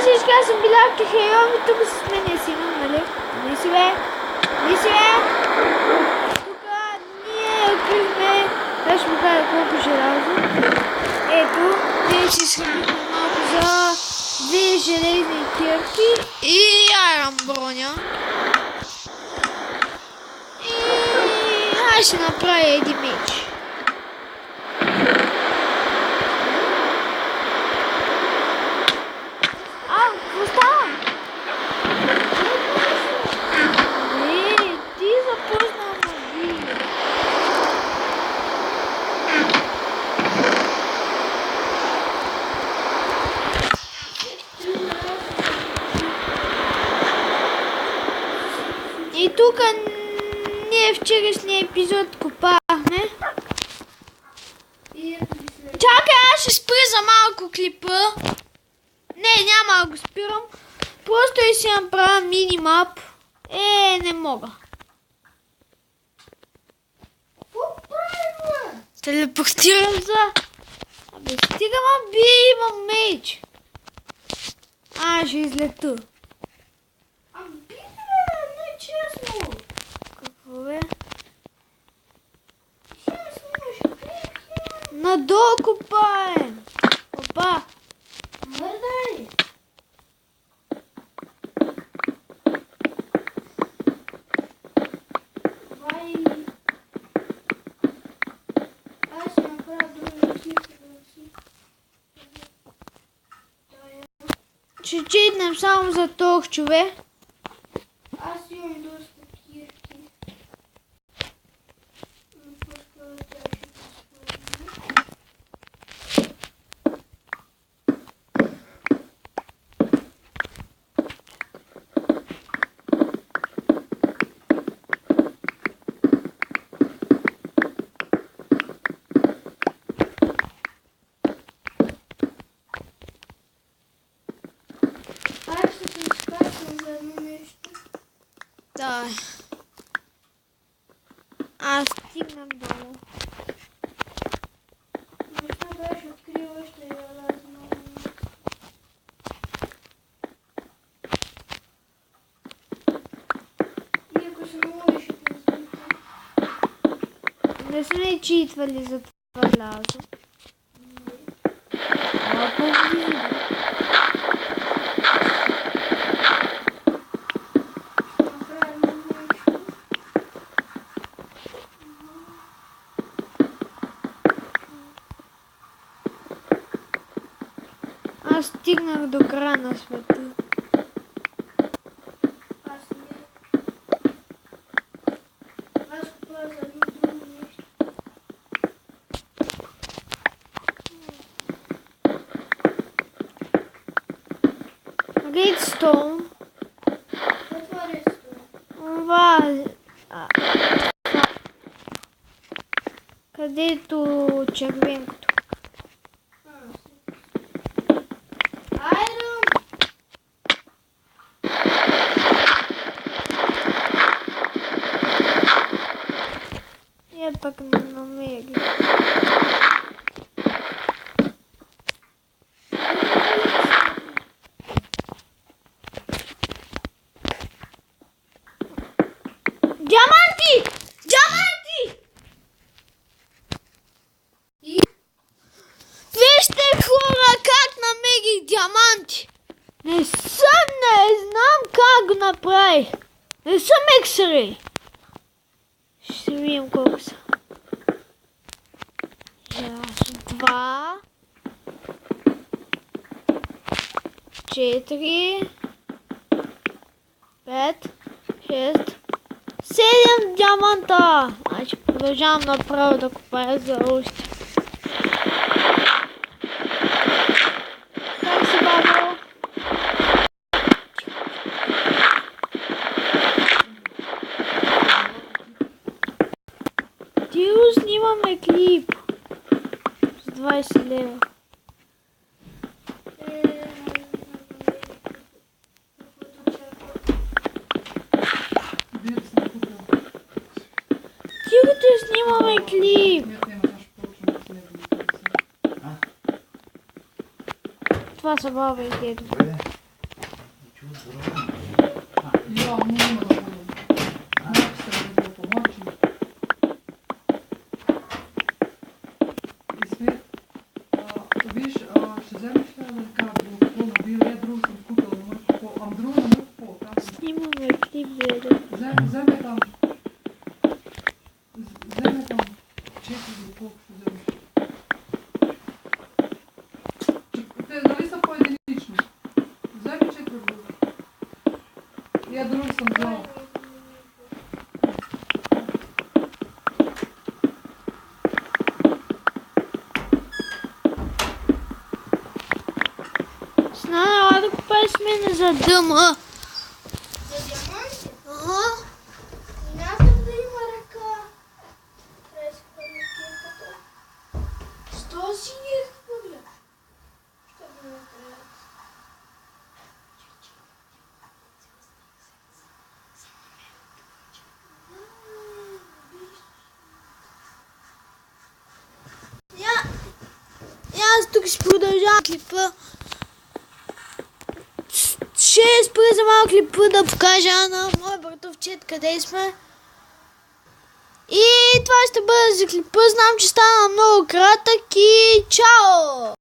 всички, аз съм Биляр Кехейов и тук с мен е Симон, нали? Не си бе? Тук ние открихме, да ще ми кажа колко желязо. Ето, ние си схвърлихме малко за 2 железни кирки и айрон броня. И аз ще направя един меч. Какво става? Ти започна маги. И тук ние вчерашния епизод копахме. Чакай, аз ще спра за малко клипа. Не, няма да го спирам. Просто и си направя мини-мап. Не мога. Телепортирам за... Абе, стигам, имам меч. Ще излета. Не честно. Какво бе? Честно, Надолу копаем. Опа. мърдай. Аз ще направя други си. Ще читнем само за торчове. Аз имам доста кирки. Аз ще се изкачвам за едно нещо. Да. Аз стигнах долу. Но това беше открил още разно. И ако се наложи, ще те извикам. Не сме читвали за това лязо. По-близо. Аз стигнах до края на света. Аз не. Аз купувам за едно друго нещо. Редстоун. Какво е ресто? Това... където червенкото. Айрон! Я пък не намерих. Диаманти! Диаманти! И? Вижте, хора, как намерих диаманти! Не знам как го направих. Не съм ексрей. Ще видим колко са. Два. 4. 5. 6. 7 диаманта. Значи продължавам направо да копая за още. Как си, бабо? Тио, снимаме клип. С 20 лева. Тио, те снимаме клип. Това са баба и дедо. Ja, няма да бъдем. Малко се да го помочи. И Свет, виж, ще вземеш ли да кажа друго какво мобил, друго съм купила, но мой какво, друго не мой какво, така. Снимаме клип, бе. Вземе там. Вземе там. 4 или колко ще вземеш. Те нали са по-единични? Вземи 4 други. Я други съм взела. Снана, да купаеш мене за дъма. За диаманти? Ага. Мятам да има ръка. Преска ракетата. Що си ги е хвърля? Що да ме трябва? И аз тук ще продължавам клипа. Ще спра за малко клипа да покажа на моя братовчет къде сме. И това ще бъде за клипа. Знам, че стана много кратък и чао!